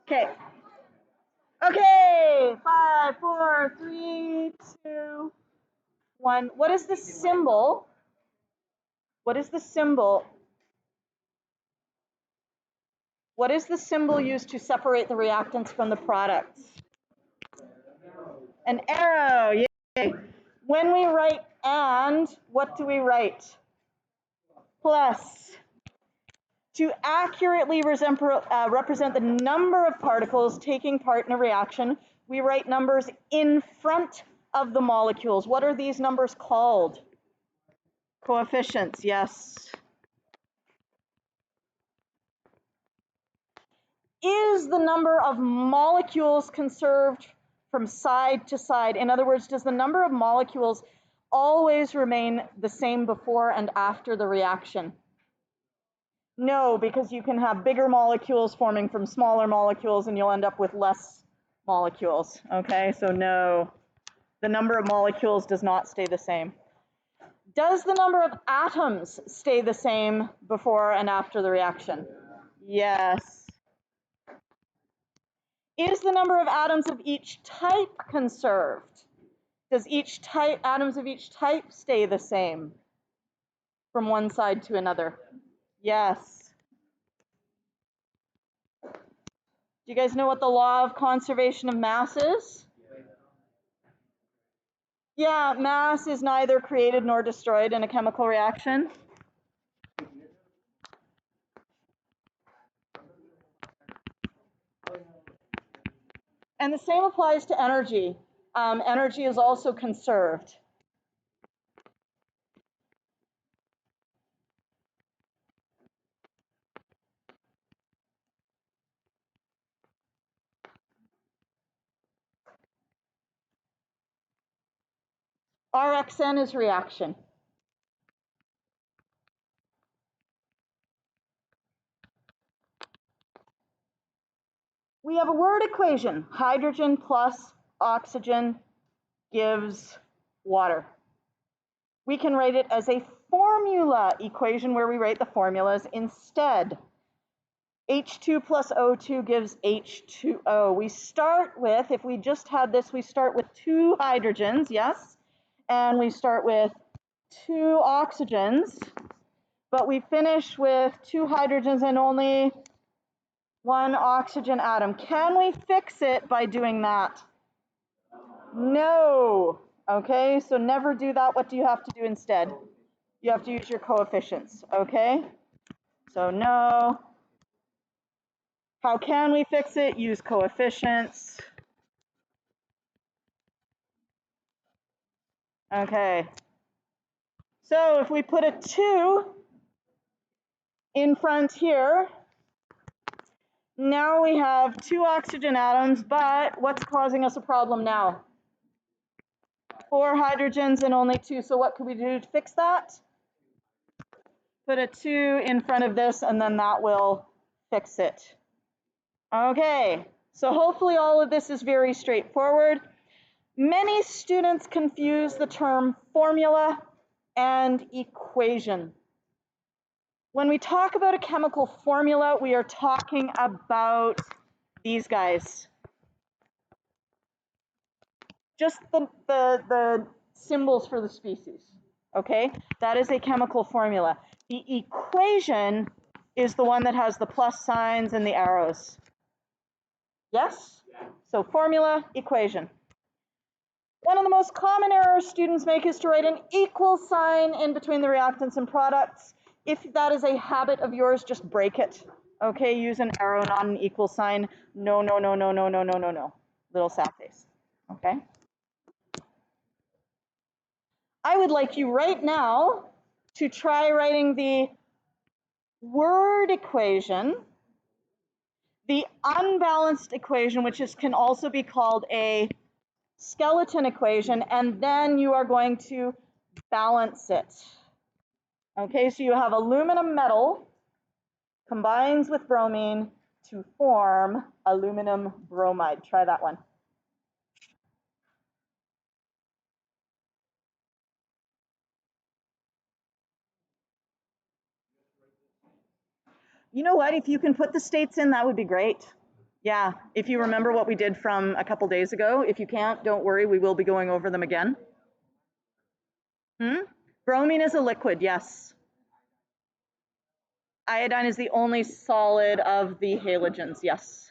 Okay. Okay. 5, 4, 3, 2, 1. What is the symbol? What is the symbol? What is the symbol used to separate the reactants from the products? An arrow. Yay. When we write and, what do we write? Plus. To accurately represent the number of particles taking part in a reaction, we write numbers in front of the molecules. What are these numbers called? Coefficients, yes. Is the number of molecules conserved from side to side? In other words, does the number of molecules always remain the same before and after the reaction? No, because you can have bigger molecules forming from smaller molecules and you'll end up with less molecules, okay? So no, the number of molecules does not stay the same. Does the number of atoms stay the same before and after the reaction? Yes. Is the number of atoms of each type conserved? Does atoms of each type stay the same from one side to another? Yes. Do you guys know what the law of conservation of mass is? Yeah, mass is neither created nor destroyed in a chemical reaction. And the same applies to energy. Energy is also conserved. Rxn is reaction. We have a word equation. Hydrogen plus oxygen gives water. We can write it as a formula equation where we write the formulas instead. H2 plus O2 gives H2O. We start with, if we just had this, we start with 2 hydrogens, yes? And we start with 2 oxygens, but we finish with 2 hydrogens and only 1 oxygen atom. Can we fix it by doing that? No. Okay, so never do that. What do you have to do instead? You have to use your coefficients, okay? So no. How can we fix it? Use coefficients. Okay. So if we put a 2 in front here, now we have 2 oxygen atoms, but what's causing us a problem now? 4 hydrogens and only 2. So what could we do to fix that? Put a 2 in front of this, and then that will fix it. Okay, so hopefully all of this is very straightforward. Many students confuse the term formula and equation. When we talk about a chemical formula, we are talking about these guys. Just the symbols for the species, okay? That is a chemical formula. The equation is the one that has the plus signs and the arrows. Yes? So formula, equation. One of the most common errors students make is to write an equal sign in between the reactants and products. If that is a habit of yours, just break it. Okay, use an arrow, not an equal sign. No, no, no, no, no, no, no, no, no. Little sad face. Okay? I would like you right now to try writing the word equation, the unbalanced equation, which can also be called a skeleton equation, and then you are going to balance it. Okay, so you have aluminum metal combines with bromine to form aluminum bromide. Try that one. You know what? If you can put the states in, that would be great. Yeah, if you remember what we did from a couple days ago, if you can't, don't worry, we will be going over them again. Bromine is a liquid, yes. Iodine is the only solid of the halogens, yes.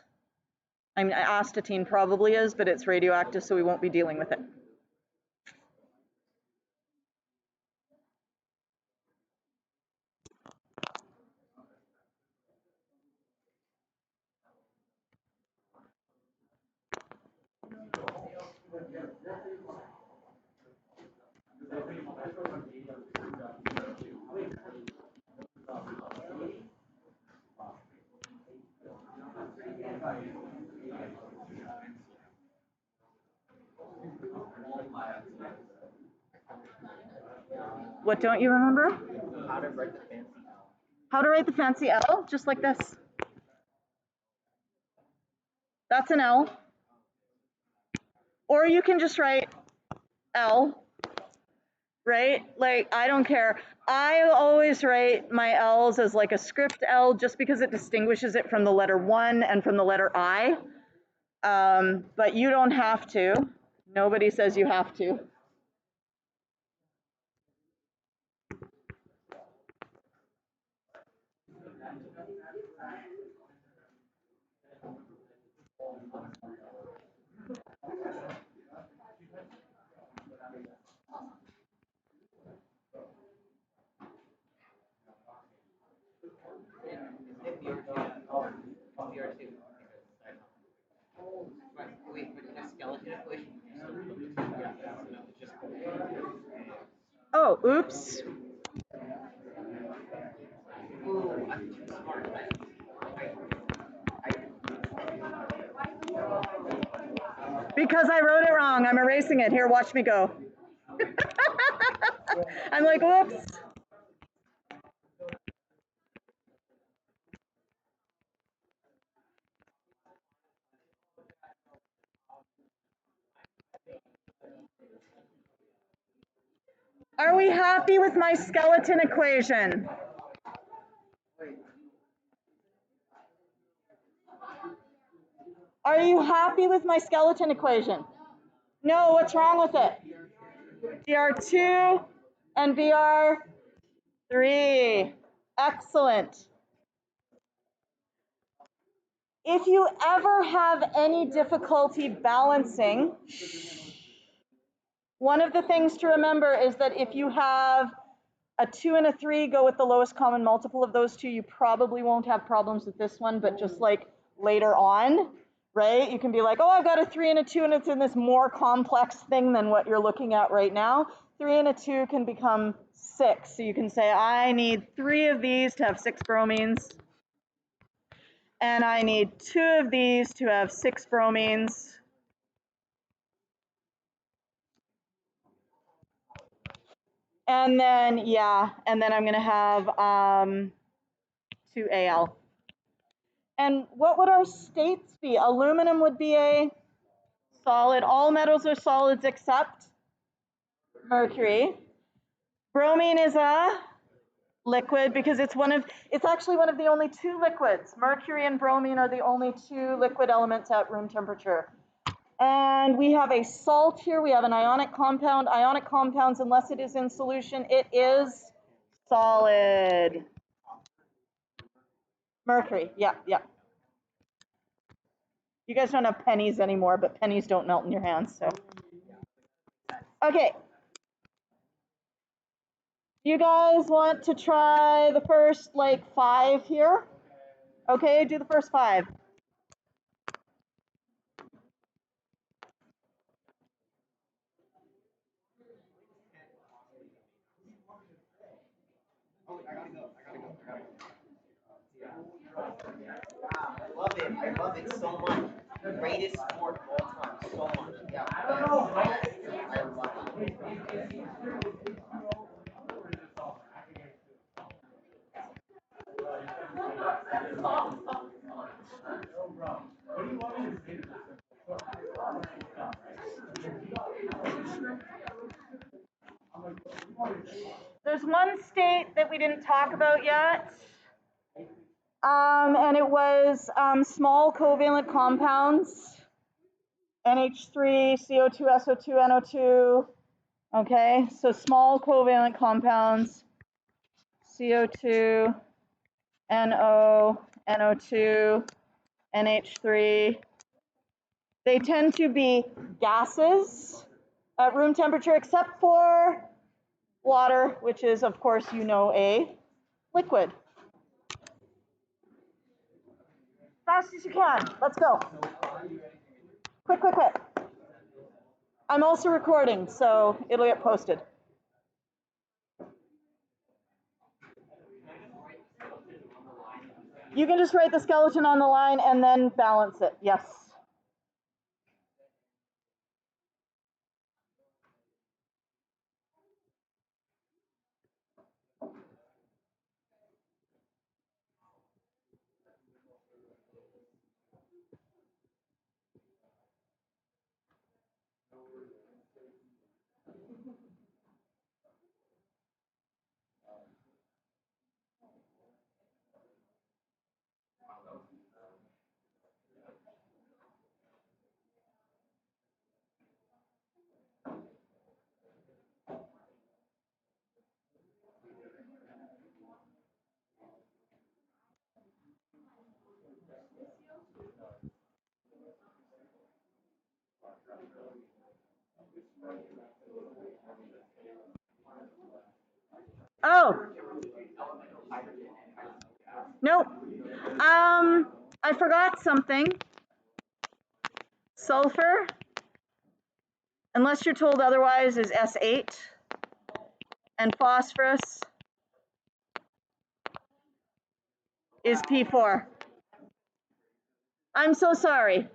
I mean, astatine probably is, but it's radioactive, so we won't be dealing with it. What don't you remember? How to write the fancy L, just like this. That's an L. Or you can just write L, right? Like, I don't care. I always write my L's as like a script L just because it distinguishes it from the letter 1 and from the letter I. But you don't have to. Nobody says you have to. Oh, oops. Because I wrote it wrong. I'm erasing it. Here, watch me go. I'm like, whoops. Are we happy with my skeleton equation? Are you happy with my skeleton equation? No, what's wrong with it? Br2 and Br3. Excellent. If you ever have any difficulty balancing, one of the things to remember is that if you have a 2 and a 3, go with the lowest common multiple of those two. You probably won't have problems with this one, but just like later on, right? You can be like, oh, I've got a 3 and a 2, and it's in this more complex thing than what you're looking at right now. 3 and a 2 can become 6. So you can say, I need 3 of these to have 6 bromines. And I need 2 of these to have 6 bromines. And then, yeah, and then I'm going to have 2 Al. And what would our states be? Aluminum would be a solid. All metals are solids except mercury. Bromine is a liquid because it's actually one of the only 2 liquids. Mercury and bromine are the only 2 liquid elements at room temperature. And we have a salt here. We have an ionic compound. Ionic compounds, unless it is in solution, it is solid. Mercury, yeah. You guys don't have pennies anymore, but pennies don't melt in your hands, so. Okay. You guys want to try the first, 5 here? Okay, do the first 5. I love it so much. Greatest sport of all time, so much. Yeah. I love it. There's one state that we didn't talk about yet. And it was small covalent compounds, NH3, CO2, SO2, NO2. Okay, so small covalent compounds, CO2, NO, NO2, NH3. They tend to be gases at room temperature, except for water, which is, of course, you know, a liquid. Fast as you can. Let's go. Quick, quick, quick. I'm also recording, so it'll get posted. You can just write the skeleton on the line and then balance it. Yes. Oh, nope. I forgot something. Sulfur, unless you're told otherwise, is S8. And phosphorus is P4. I'm so sorry.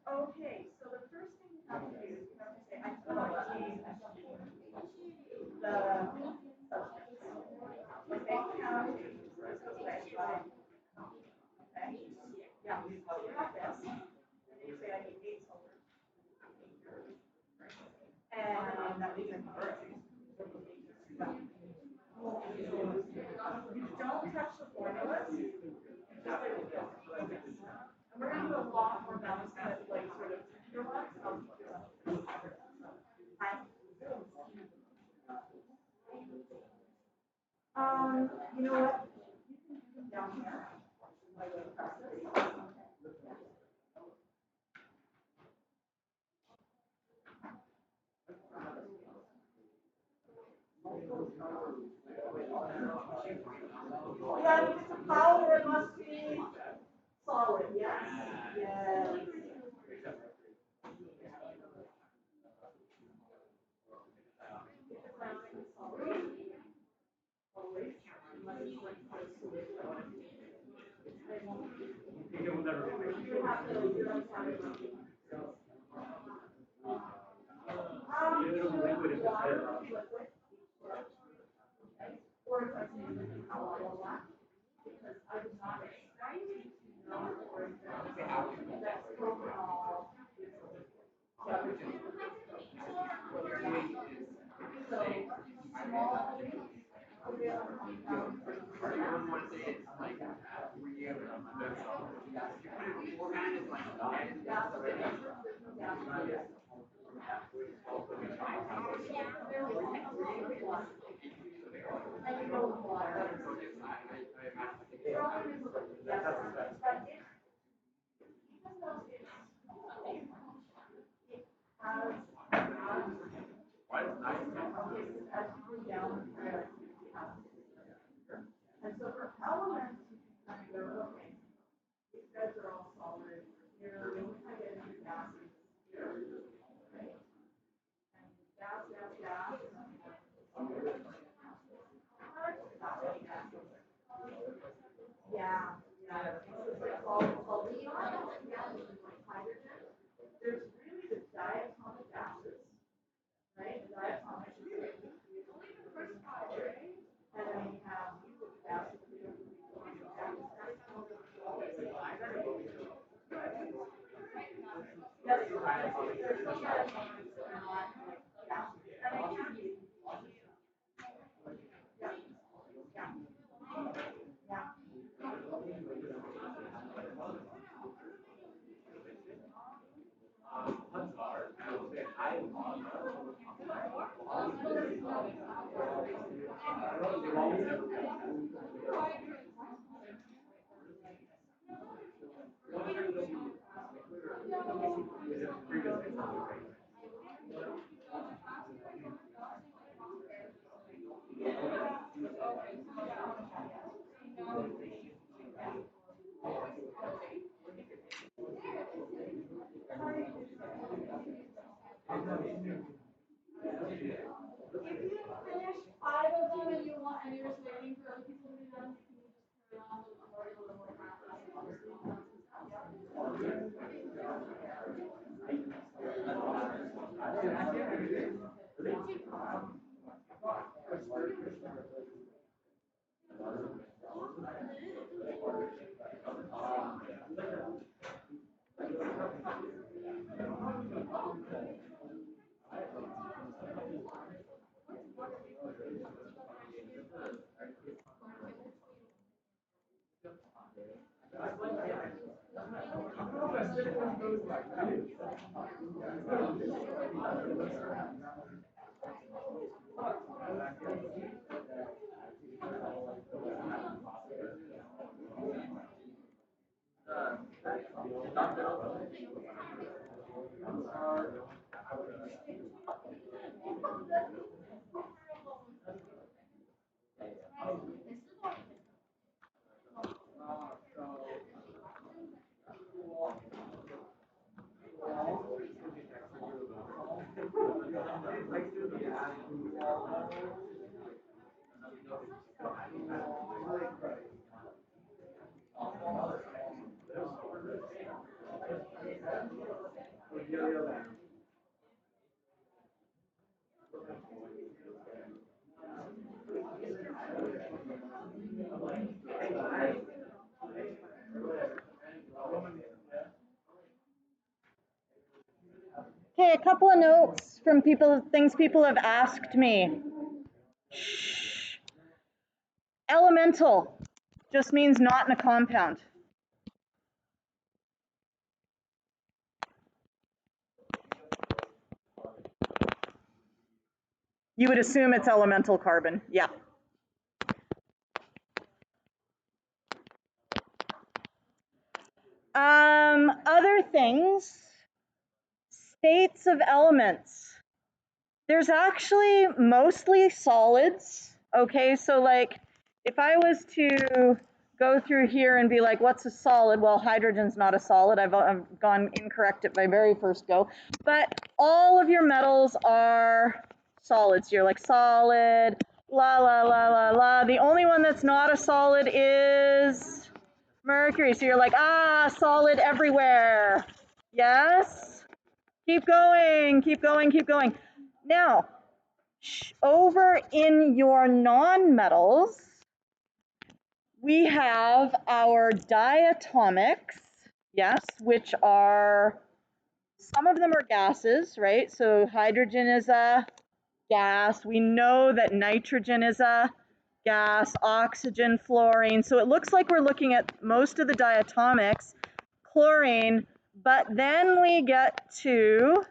Okay, so the first thing you have to do is you have to say, I cannot change the substance. You say count, so specify. Okay. Okay, a couple of notes from things people have asked me. Shh. Elemental just means not in a compound. You would assume it's elemental carbon, yeah. Other things, states of elements. There's actually mostly solids, okay? So like, if I was to go through here and be like, what's a solid? Well, hydrogen's not a solid. I've gone incorrect at my very first go. But all of your metals are solids. You're like solid, la, la, la, la, la. The only one that's not a solid is Mercury. So you're like, ah, solid everywhere. Yes? Keep going, keep going, keep going. Now, over in your non-metals, we have our diatomics, yes, which are, some of them are gases, right? So hydrogen is a gas. We know that nitrogen is a gas, oxygen, fluorine. So it looks like we're looking at most of the diatomics, chlorine, but then we get to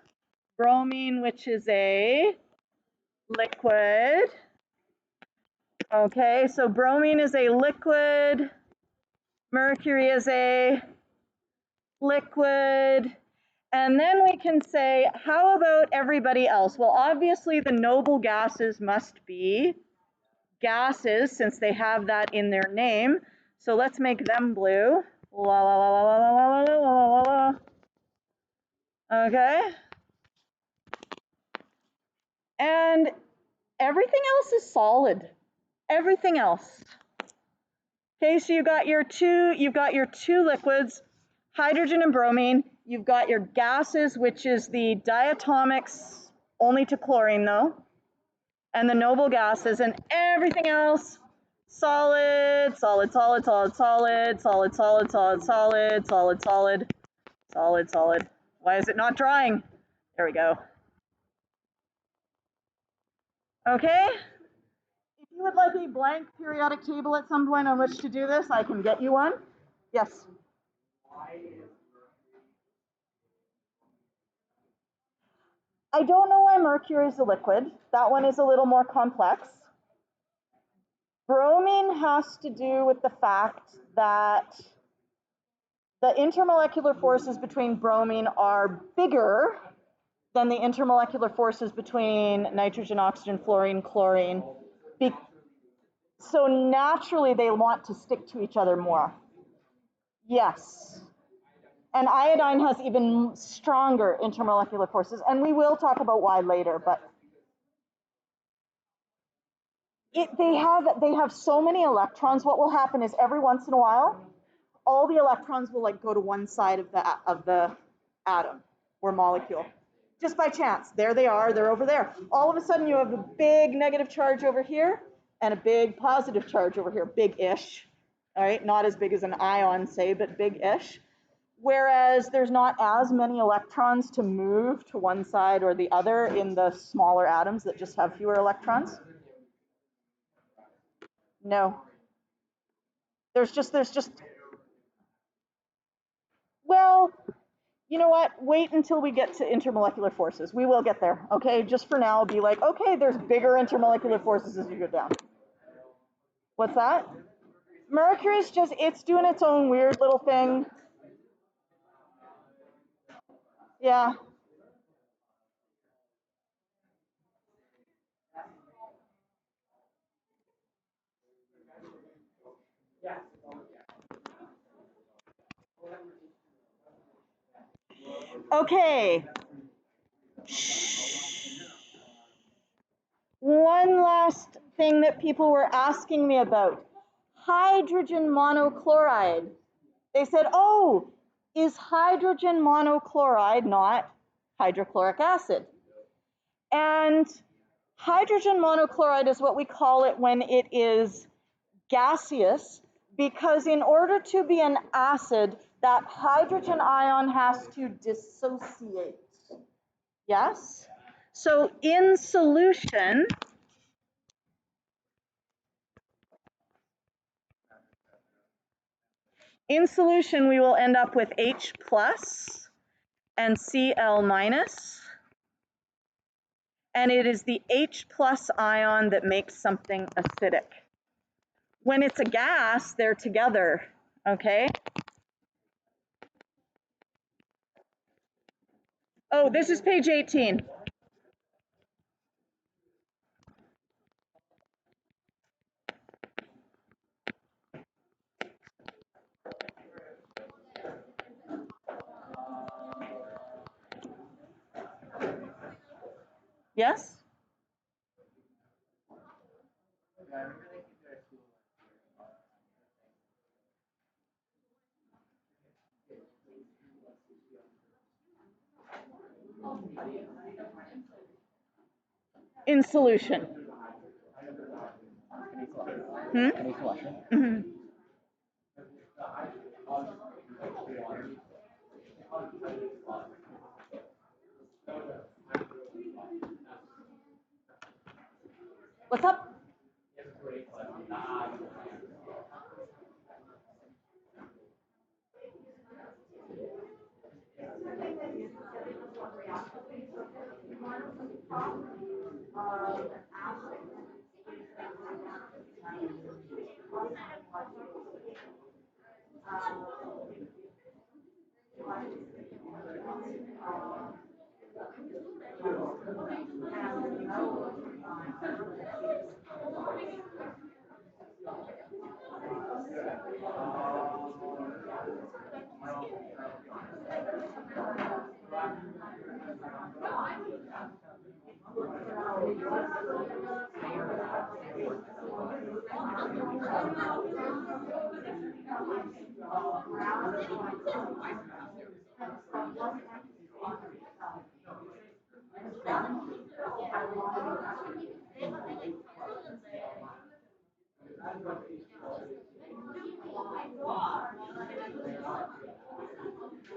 bromine, which is a liquid. Okay, so bromine is a liquid, mercury is a liquid, and then we can say, how about everybody else? Well, obviously the noble gases must be gases since they have that in their name. So let's make them blue. La la la la la la la la la la. Okay. And everything else is solid. Everything else. Okay, so you've got your two liquids, hydrogen and bromine. You've got your gases, which is the diatomics, only to chlorine though, and the noble gases, and everything else, solid, solid, solid, solid, solid, solid, solid, solid, solid, solid, solid, solid, solid. Why is it not drawing? There we go. Okay. If you would like a blank periodic table at some point on which to do this, I can get you one. Yes. I don't know why mercury is a liquid. That one is a little more complex. Bromine has to do with the fact that the intermolecular forces between bromine are bigger than the intermolecular forces between nitrogen, oxygen, fluorine, chlorine. So naturally they want to stick to each other more. Yes. And iodine has even stronger intermolecular forces, and we will talk about why later, but they have so many electrons. What will happen is every once in a while, all the electrons will like go to one side of the atom or molecule. Just by chance, there they are, they're over there. All of a sudden you have a big negative charge over here and a big positive charge over here, big-ish. All right, not as big as an ion, say, but big-ish. Whereas there's not as many electrons to move to one side or the other in the smaller atoms that just have fewer electrons. No. There's just, well, you know what? Wait until we get to intermolecular forces. We will get there, okay? Just for now, be like, okay, there's bigger intermolecular forces as you go down. What's that? Mercury's just, it's doing its own weird little thing. Yeah. Okay. One last thing that people were asking me about. Hydrogen monochloride. They said, oh, is hydrogen monochloride not hydrochloric acid? And hydrogen monochloride is what we call it when it is gaseous, because in order to be an acid, that hydrogen ion has to dissociate. Yes? So in solution, we will end up with H plus and Cl minus. And it is the H plus ion that makes something acidic. When it's a gas, they're together, okay? Oh, this is page 18. Yes? In solution. Hmm? Mm-hmm. What's up?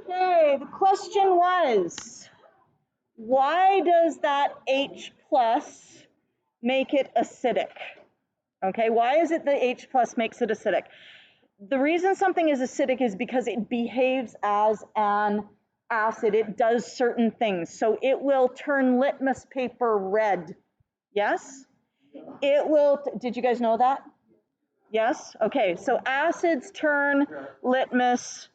Okay, the question was, why does that H plus make it acidic? Okay, why is it the H plus makes it acidic? The reason something is acidic is because it behaves as an acid. It does certain things. So it will turn litmus paper red. Yes? It will, did you guys know that? Yes? Okay, so acids turn litmus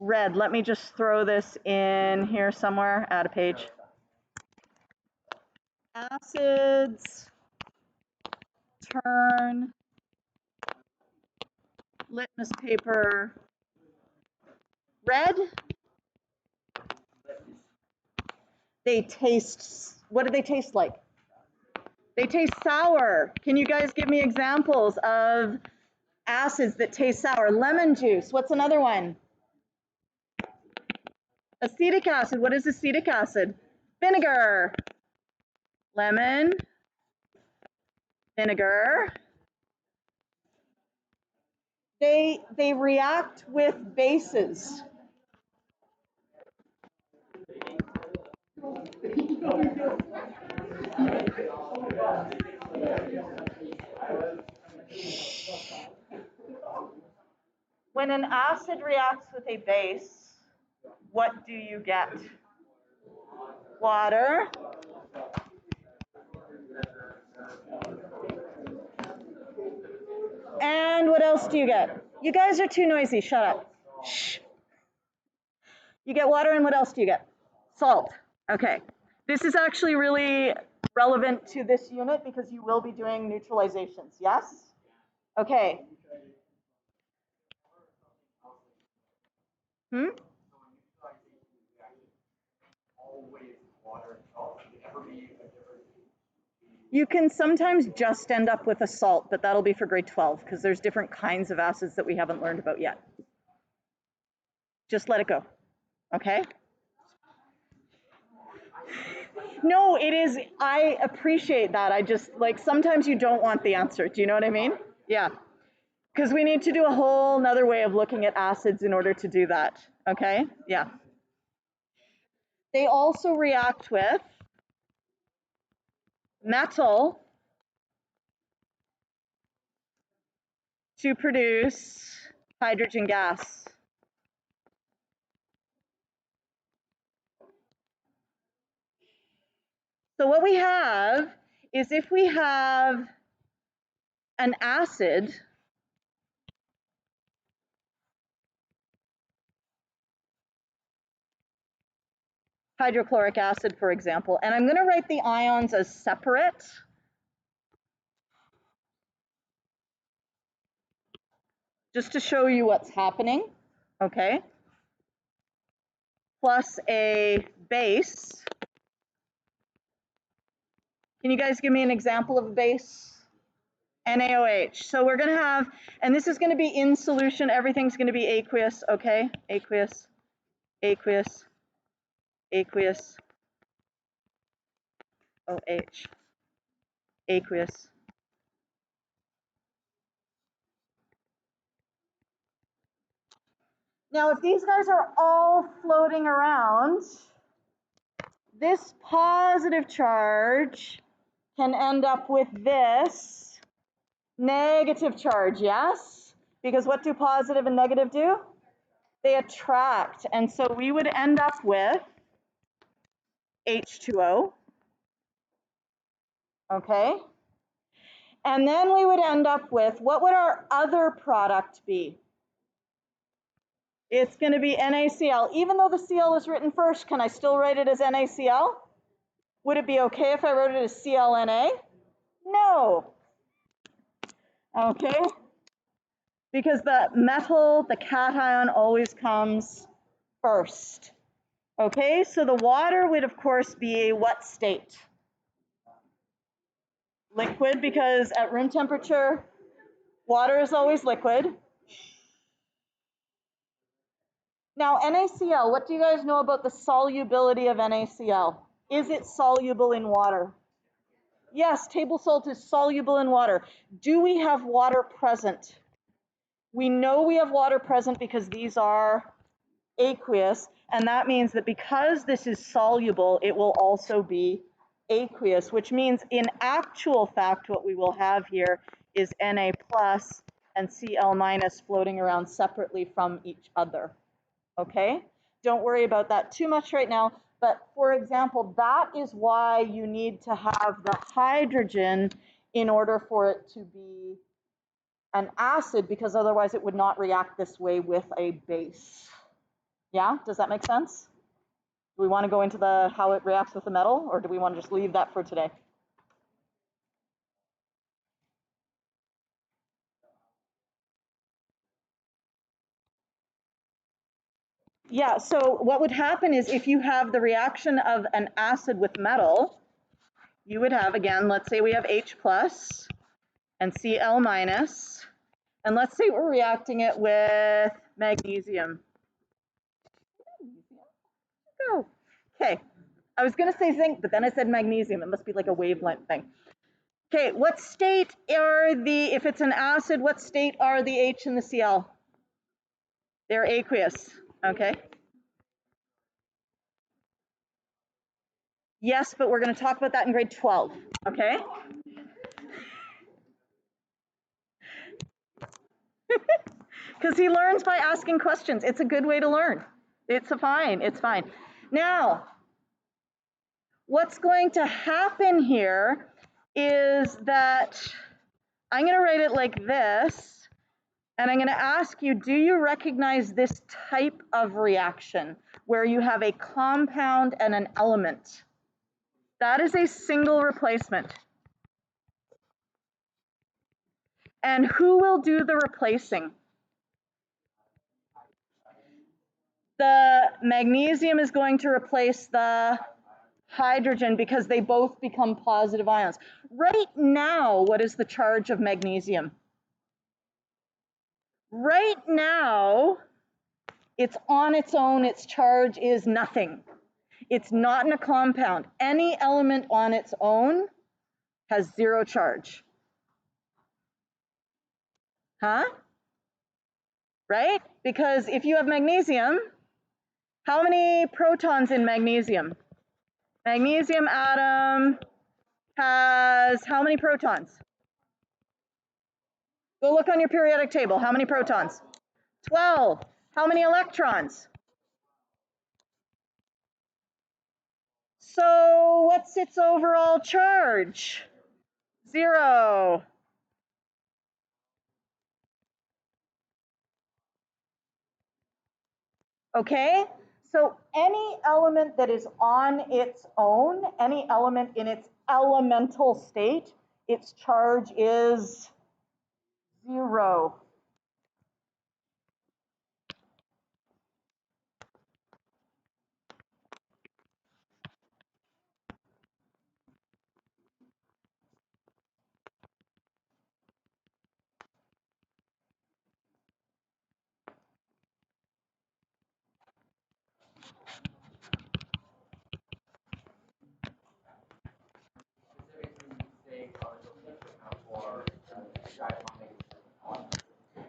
red. Let me just throw this in here somewhere, add a page. Acids turn litmus paper red. They taste, what do they taste like? They taste sour. Can you guys give me examples of acids that taste sour? Lemon juice, what's another one? Acetic acid, what is acetic acid? Vinegar. Lemon, vinegar. They react with bases. When an acid reacts with a base, what do you get? Water. And what else do you get? You guys are too noisy, shut up. Shh. You get water, and what else do you get? Salt. Okay. This is actually really relevant to this unit because you will be doing neutralizations, yes? Okay. Hmm? You can sometimes just end up with a salt, but that'll be for grade 12 because there's different kinds of acids that we haven't learned about yet. Just let it go, okay? No, it is, I appreciate that. I just, like, sometimes you don't want the answer. Do you know what I mean? Yeah. Because we need to do a whole nother way of looking at acids in order to do that, okay? Yeah. They also react with metal to produce hydrogen gas. So what we have is if we have an acid, hydrochloric acid, for example, and I'm going to write the ions as separate. Just to show you what's happening, okay? Plus a base. Can you guys give me an example of a base? NaOH. So we're going to have, and this is going to be in solution, everything's going to be aqueous, okay? Aqueous, aqueous, aqueous, OH, aqueous. Now, if these guys are all floating around, this positive charge can end up with this negative charge, yes? Because what do positive and negative do? They attract. And so we would end up with H2O, okay? And then we would end up with, what would our other product be? It's going to be NaCl. Even though the Cl is written first, can I still write it as NaCl? Would it be okay if I wrote it as ClNa? No. Okay? Because the metal, the cation, always comes first. Okay, so the water would of course be a what state? Liquid, because at room temperature, water is always liquid. Now NaCl, what do you guys know about the solubility of NaCl? Is it soluble in water? Yes, table salt is soluble in water. Do we have water present? We know we have water present because these are aqueous, and that means that because this is soluble, it will also be aqueous, which means in actual fact, what we will have here is Na plus and Cl minus floating around separately from each other, okay? Don't worry about that too much right now, but for example, that is why you need to have the hydrogen in order for it to be an acid, because otherwise it would not react this way with a base. Yeah, does that make sense? Do we want to go into the how it reacts with the metal, or do we want to just leave that for today? Yeah, so what would happen is if you have the reaction of an acid with metal, you would have, again, let's say we have H plus and Cl minus, and let's say we're reacting it with magnesium. Oh, okay. I was going to say zinc, but then I said magnesium. It must be like a wavelength thing. Okay, what state are the, if it's an acid, what state are the H and the Cl? They're aqueous, okay? Yes, but we're going to talk about that in grade 12, okay? Because he learns by asking questions. It's a good way to learn. It's fine, it's fine. Now, what's going to happen here is that I'm going to write it like this, and I'm going to ask you, do you recognize this type of reaction where you have a compound and an element? That is a single replacement. And who will do the replacing? The magnesium is going to replace the hydrogen because they both become positive ions. Right now, what is the charge of magnesium? Right now, it's on its own, its charge is nothing. It's not in a compound. Any element on its own has zero charge. Huh? Right? Because if you have magnesium, how many protons in magnesium? Magnesium atom has how many protons? Go look on your periodic table. How many protons? 12. How many electrons? So what's its overall charge? 0. Okay? So any element that is on its own, any element in its elemental state, its charge is 0.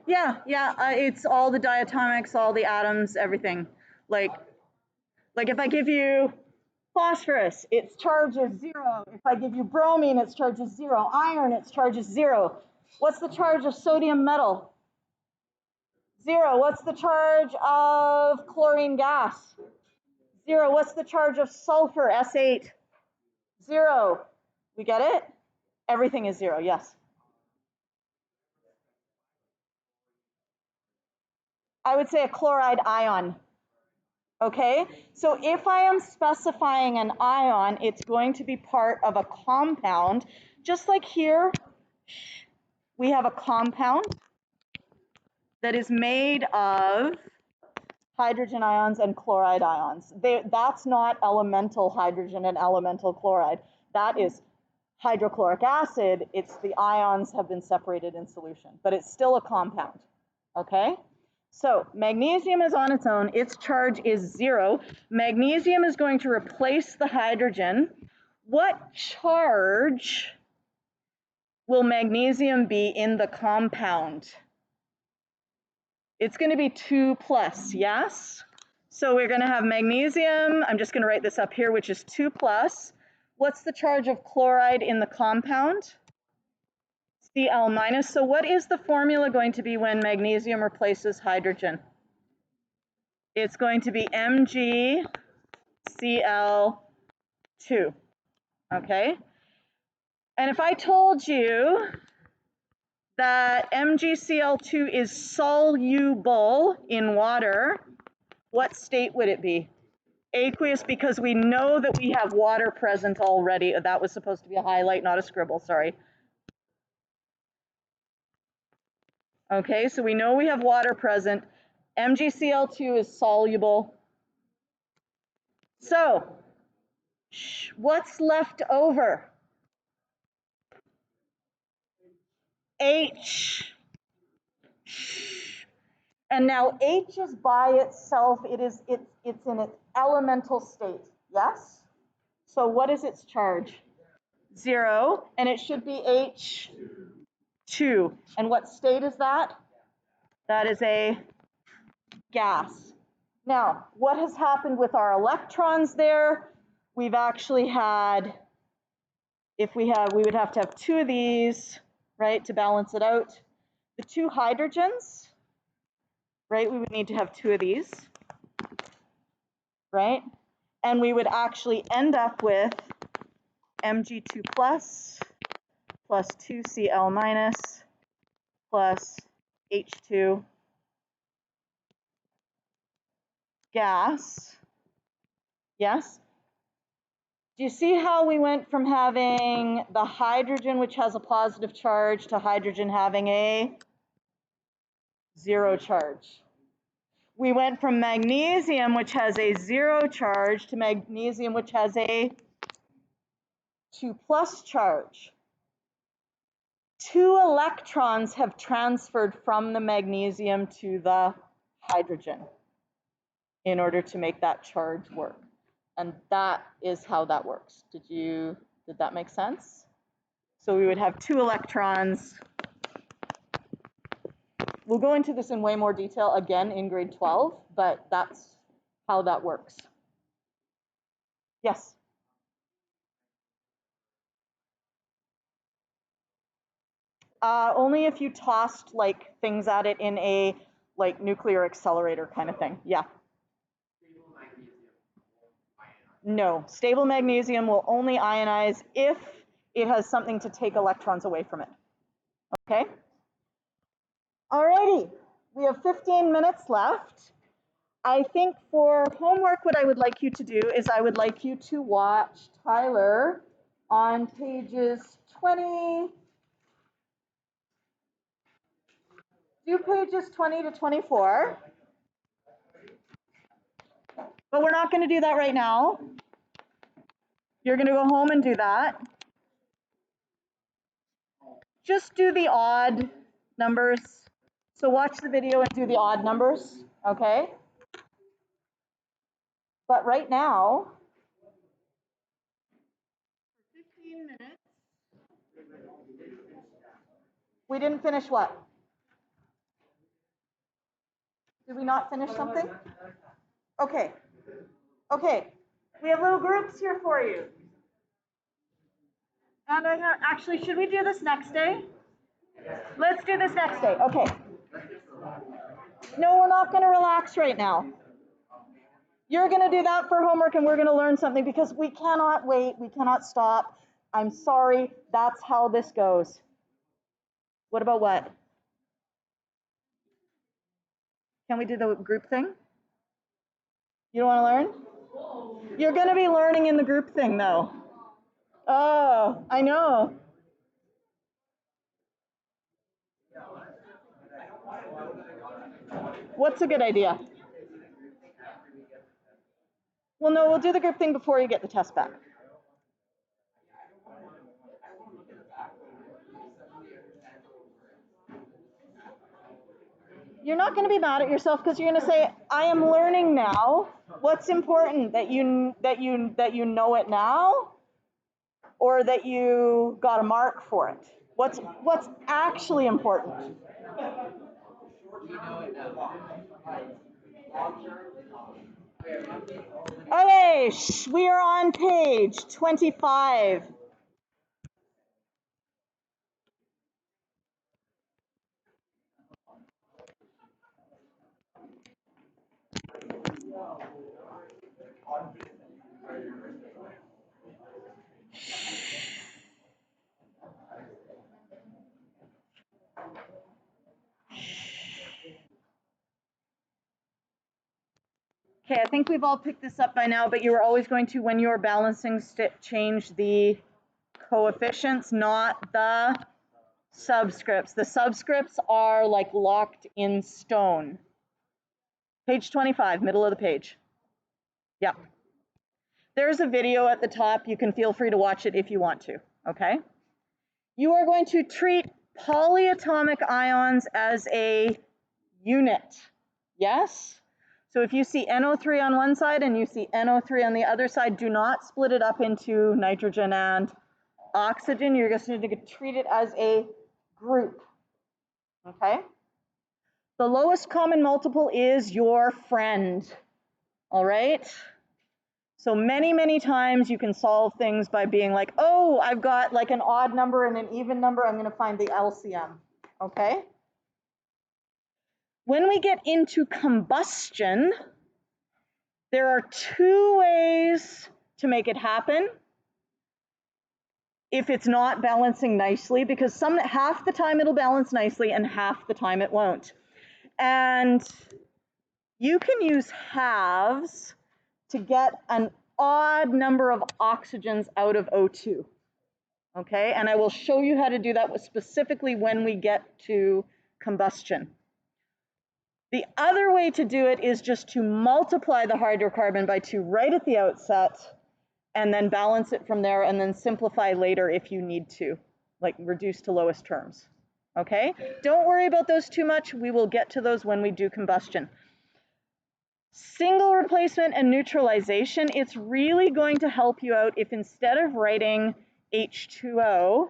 Yeah, it's all the diatomics, all the atoms, everything. Like if I give you phosphorus, its charge is 0. If I give you bromine, its charge is 0. Iron, its charge is 0. What's the charge of sodium metal? 0. What's the charge of chlorine gas? 0. What's the charge of sulfur, S8? 0. We get it? Everything is 0, yes. I would say a chloride ion. Okay, so if I am specifying an ion, it's going to be part of a compound. Just like here, we have a compound that is made of hydrogen ions and chloride ions. That's not elemental hydrogen and elemental chloride. That is hydrochloric acid. It's the ions have been separated in solution, but it's still a compound, okay? So magnesium is on its own, its charge is 0. Magnesium is going to replace the hydrogen. What charge will magnesium be in the compound? It's going to be 2 plus, yes? So we're going to have magnesium, I'm just going to write this up here, which is 2 plus. What's the charge of chloride in the compound? Cl minus. So what is the formula going to be when magnesium replaces hydrogen? It's going to be MgCl2, okay? And if I told you that MgCl2 is soluble in water, what state would it be? Aqueous, because we know that we have water present already. That was supposed to be a highlight, not a scribble, sorry. Okay, so we know we have water present. MgCl2 is soluble. So, what's left over? H. And now H is by itself, it's in its elemental state, yes? So what is its charge? 0, and it should be H2. And what state is that? That is a gas. Now, what has happened with our electrons there? We've actually had, we would have to have 2 of these, right, to balance it out. The 2 hydrogens, right, we would need to have 2 of these, right? And we would actually end up with Mg2 plus 2Cl minus plus H2 gas. Yes? Do you see how we went from having the hydrogen, which has a positive charge, to hydrogen having a 0 charge? We went from magnesium, which has a 0 charge, to magnesium, which has a 2 plus charge. 2 electrons have transferred from the magnesium to the hydrogen in order to make that charge work. And that is how that works. Did that make sense? So we would have 2 electrons. We'll go into this in way more detail again in grade 12, but that's how that works. Yes? Only if you tossed like things at it in a like nuclear accelerator kind of thing. Yeah. No, stable magnesium will only ionize if it has something to take electrons away from it. Okay? Alrighty, we have 15 minutes left. I think for homework, what I would like you to do is I would like you to watch Tyler on pages 20. Do pages 20 to 24. But we're not going to do that right now. You're going to go home and do that. Just do the odd numbers. So watch the video and do the odd numbers, okay? But right now, 15 minutes. We didn't finish what? Did we not finish something? Okay. Okay. We have little groups here for you. And I have, actually, should we do this next day? Let's do this next day. Okay. No, we're not going to relax right now. You're going to do that for homework and we're going to learn something because we cannot wait. We cannot stop. I'm sorry. That's how this goes. What about what? Can we do the group thing? You don't want to learn? You're going to be learning in the group thing though. Oh, I know. What's a good idea? Well, no, we'll do the group thing before you get the test back. You're not going to be mad at yourself because you're going to say, I am learning now. What's important? That you know it now, or that you got a mark for it? What's actually important? Okay, we are on page 25. Okay, I think we've all picked this up by now, but you are always going to, when you're balancing, change the coefficients, not the subscripts. The subscripts are like locked in stone. Page 25, middle of the page. Yeah. There's a video at the top. You can feel free to watch it if you want to, okay? You are going to treat polyatomic ions as a unit, yes? So if you see NO3 on one side and you see NO3 on the other side, do not split it up into nitrogen and oxygen. You're just going to treat it as a group, okay? The lowest common multiple is your friend, all right? So many times you can solve things by being like, oh, I've got like an odd number and an even number. I'm going to find the LCM, okay? When we get into combustion, there are two ways to make it happen if it's not balancing nicely, because half the time it'll balance nicely and half the time it won't. And you can use halves to get an odd number of oxygens out of O2, okay? And I will show you how to do that specifically when we get to combustion. The other way to do it is just to multiply the hydrocarbon by 2 right at the outset and then balance it from there and then simplify later if you need to, like reduce to lowest terms, okay? Don't worry about those too much. We will get to those when we do combustion. Single replacement and neutralization, it's really going to help you out if instead of writing H2O,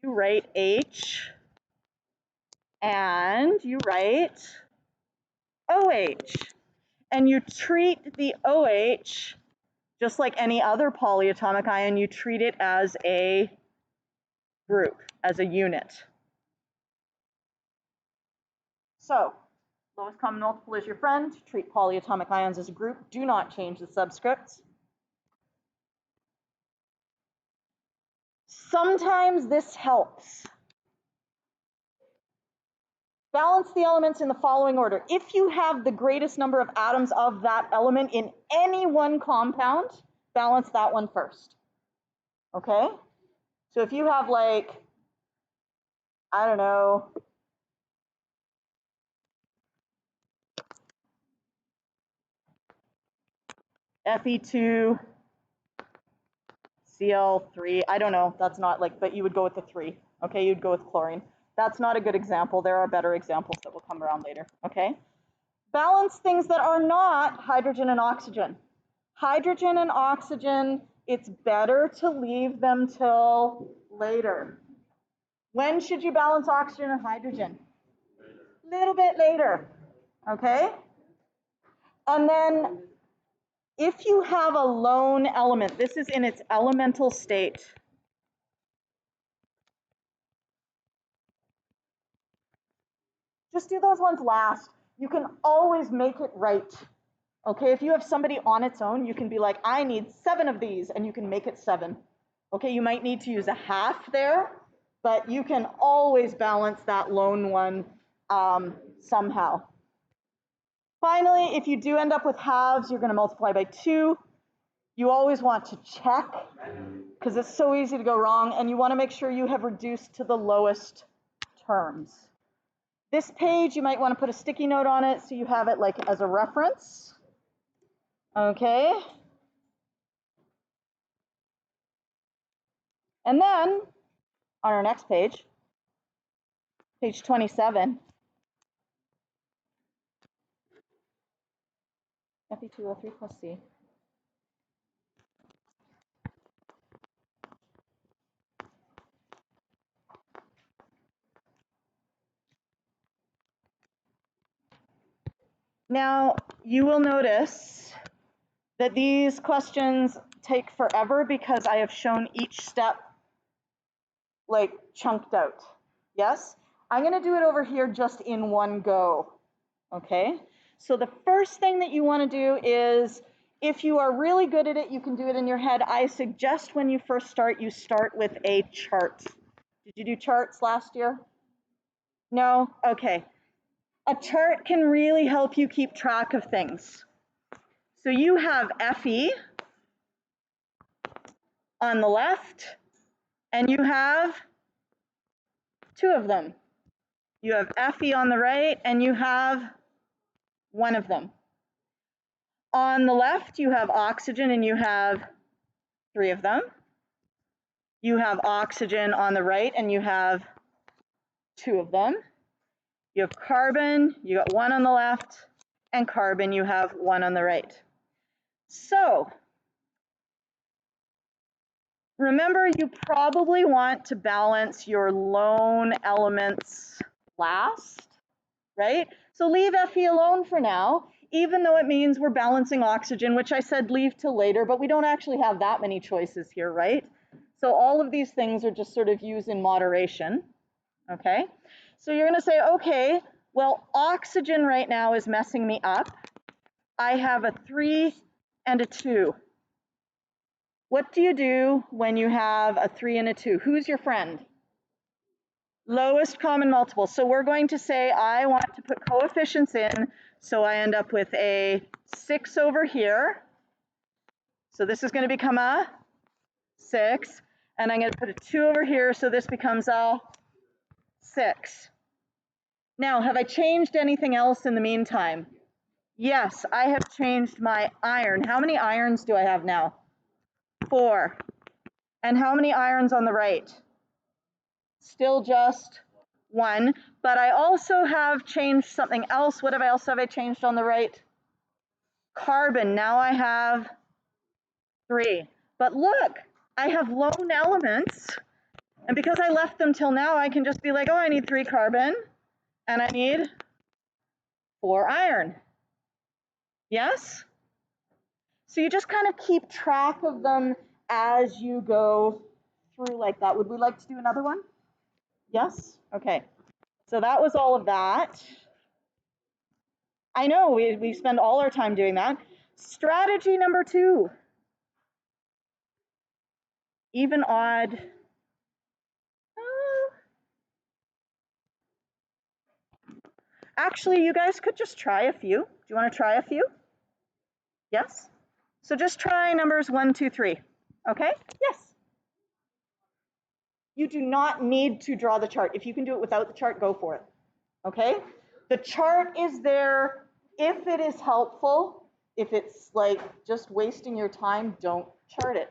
you write H and you write OH. And you treat the OH just like any other polyatomic ion, you treat it as a group, as a unit. So, lowest common multiple is your friend. Treat polyatomic ions as a group. Do not change the subscripts. Sometimes this helps. Balance the elements in the following order. If you have the greatest number of atoms of that element in any one compound, balance that one first. Okay? So if you have like, I don't know, Fe2, Cl3, I don't know, that's not like, but you would go with the 3. Okay, you'd go with chlorine. That's not a good example. There are better examples that will come around later. Okay? Balance things that are not hydrogen and oxygen. Hydrogen and oxygen, it's better to leave them till later. When should you balance oxygen and hydrogen? A little bit later. okay? And then if you have a lone element, this is in its elemental state. Just do those ones last. You can always make it right. Okay, if you have somebody on its own, you can be like, I need 7 of these, and you can make it 7. Okay, you might need to use a half there, but you can always balance that lone one somehow. Finally, if you do end up with halves, you're going to multiply by 2. You always want to check, because it's so easy to go wrong, and you want to make sure you have reduced to the lowest terms. This page, you might want to put a sticky note on it so you have it like as a reference. Okay. And then on our next page, page 27, Fe2O3 plus C. Now, you will notice that these questions take forever because I have shown each step like chunked out. Yes? I'm going to do it over here just in one go. Okay? So the first thing that you want to do is, if you are really good at it, you can do it in your head. I suggest when you first start, you start with a chart. Did you do charts last year? No? Okay. A chart can really help you keep track of things. So you have Fe on the left, and you have 2 of them. You have Fe on the right, and you have 1 of them. On the left, you have oxygen, and you have 3 of them. You have oxygen on the right, and you have 2 of them. You have carbon, you got 1 on the left, and carbon, you have 1 on the right. So remember, you probably want to balance your lone elements last, right? So leave Fe alone for now, even though it means we're balancing oxygen, which I said leave till later, but we don't actually have that many choices here, right? So all of these things are just sort of used in moderation, okay? So you're gonna say, okay, well, oxygen right now is messing me up. I have a 3 and a 2. What do you do when you have a 3 and a 2? Who's your friend? Lowest common multiple. So we're going to say I want to put coefficients in, so I end up with a 6 over here. So this is going to become a 6, and I'm going to put a 2 over here, so this becomes a 6. Now, have I changed anything else in the meantime? Yes, I have changed my iron. How many irons do I have now? 4. And how many irons on the right? Still just 1, but I also have changed something else. What else have I changed on the right? Carbon. Now I have 3. But look, I have lone elements, and because I left them till now, I can just be like, oh, I need 3 carbon, and I need 4 iron. Yes? So you just kind of keep track of them as you go through like that. Would we like to do another one? Yes? Okay. So that was all of that. I know, we spend all our time doing that. Strategy number 2. Even odd. Actually, you guys could just try a few. Do you want to try a few? Yes? So just try numbers 1, 2, 3. Okay? Yes. You do not need to draw the chart. If you can do it without the chart, go for it. Okay? The chart is there if it is helpful. If it's like just wasting your time, don't chart it.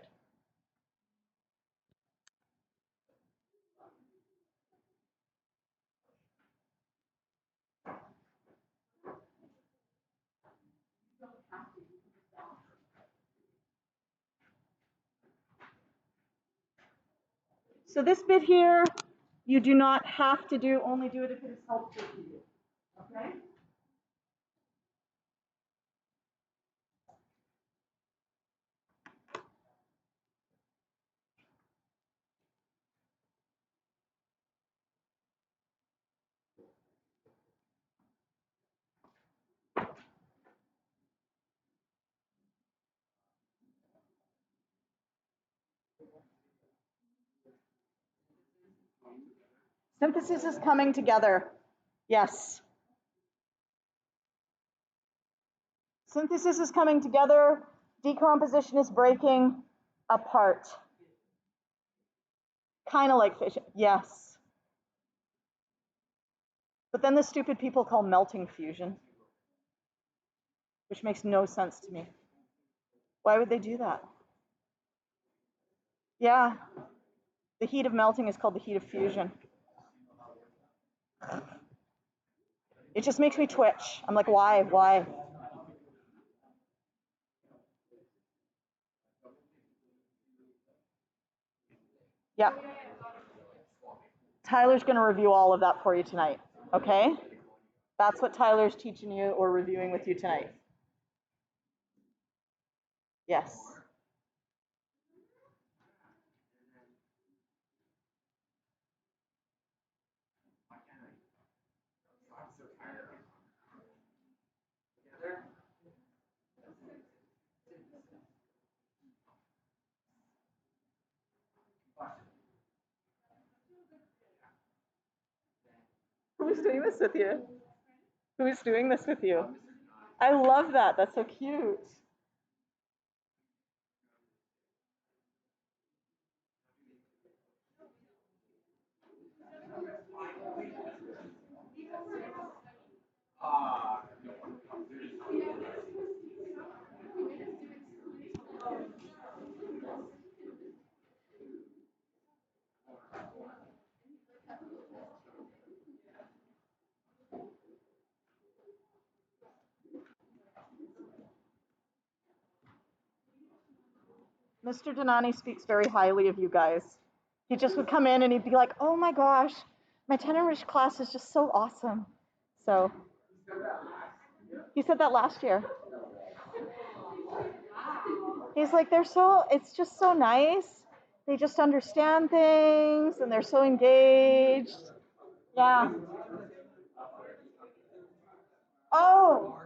So this bit here, you do not have to do, only do it if it is helpful to you. Okay? Synthesis is coming together. Yes. Synthesis is coming together. Decomposition is breaking apart. Kind of like fission. Yes. But then the stupid people call melting fusion, which makes no sense to me. Why would they do that? Yeah. The heat of melting is called the heat of fusion. It just makes me twitch. I'm like, why? Why? Yeah. Tyler's going to review all of that for you tonight, okay? That's what Tyler's teaching you or reviewing with you tonight. Yes. Who's doing this with you? Who's doing this with you? I love that. That's so cute. Mr. Donani speaks very highly of you guys. He just would come in and he'd be like, oh my gosh, my tenor English class is just so awesome. So he said that last year. He's like, it's just so nice. They just understand things and they're so engaged. Yeah. Oh.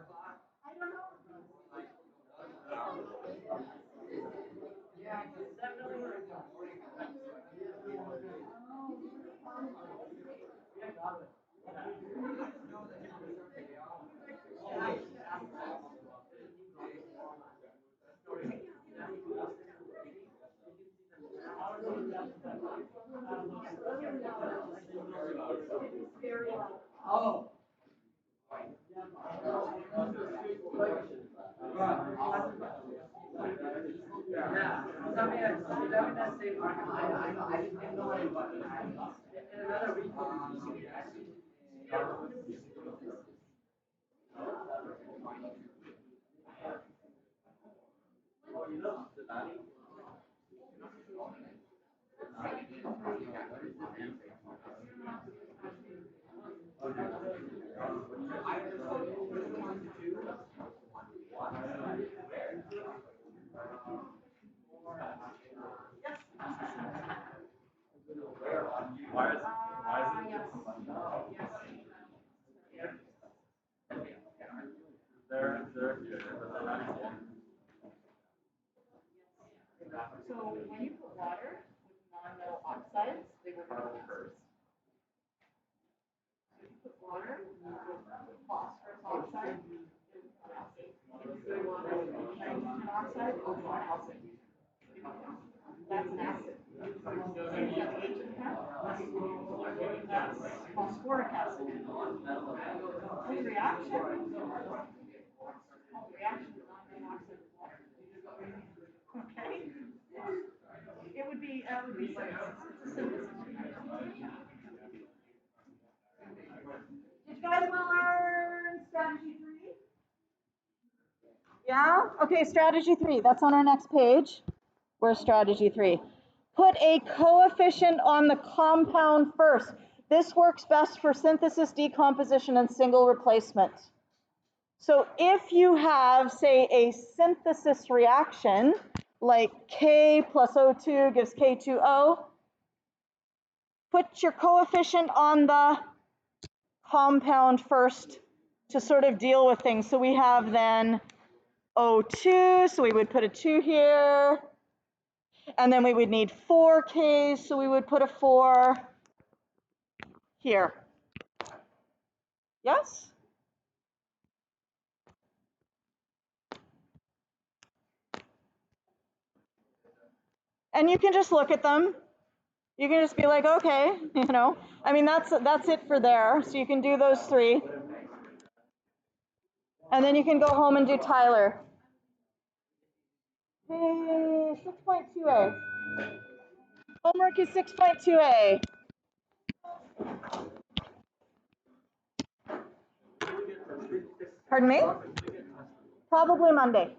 So when you put water with non-metal oxides, they will become acids. So if you put water with phosphorus oxide, it will become acid. If you put water with nitrogen oxide, it will become acid. That's an acid. That's phosphoric acid. What's reaction? Reaction is non-metal oxide with water. Okay. It would be synthesis. Did you guys want to learn strategy 3? Yeah? Okay, strategy 3. That's on our next page. Where's strategy 3? Put a coefficient on the compound first. This works best for synthesis, decomposition, and single replacement. So if you have, say, a synthesis reaction, like K plus O2 gives K2O, put your coefficient on the compound first to sort of deal with things. So we have then O2, so we would put a 2 here. And then we would need 4 Ks, so we would put a 4. here. Yes? And you can just look at them. You can just be like, okay, you know. I mean, that's it for there. So you can do those 3. And then you can go home and do Tyler. Hey, 6.2a. Homework is 6.2a. Pardon me? Probably Monday.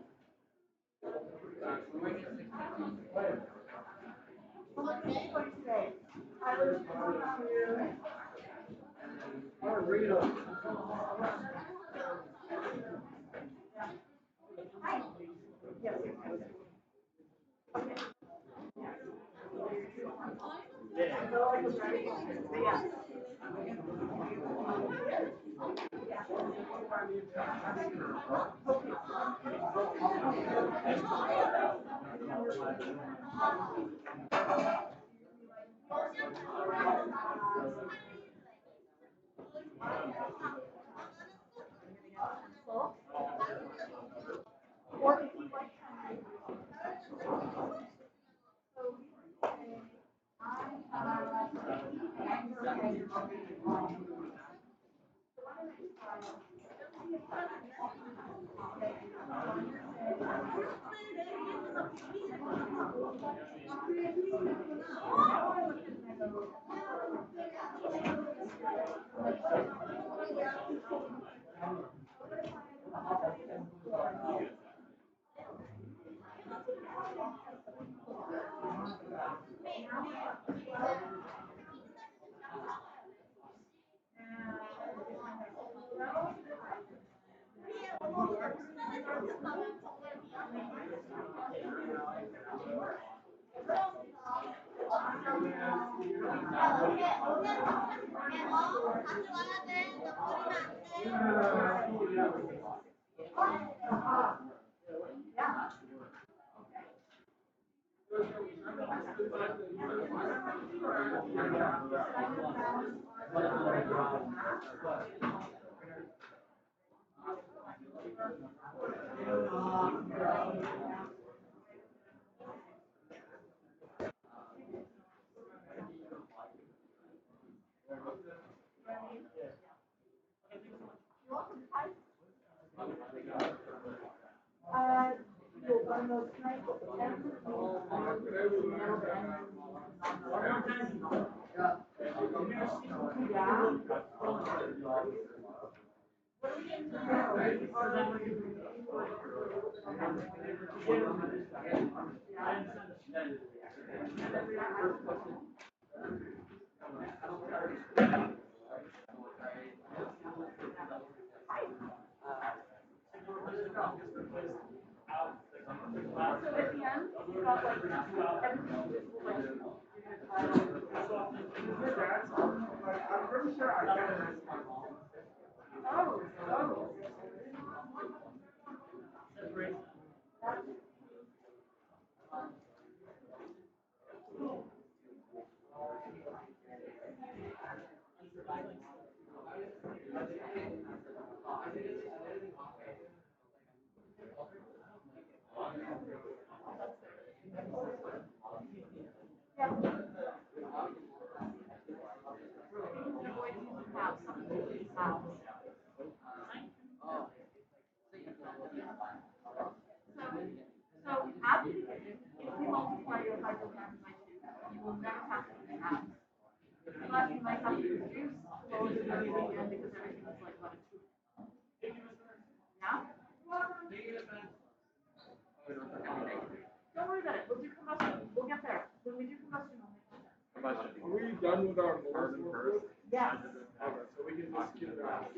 Are we done with our carbon first? Yes. Okay, so we can just keep that.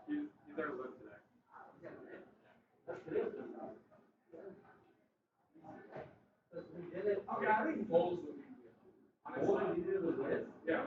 He's our lift today. Okay, I think polls would be good. Yeah.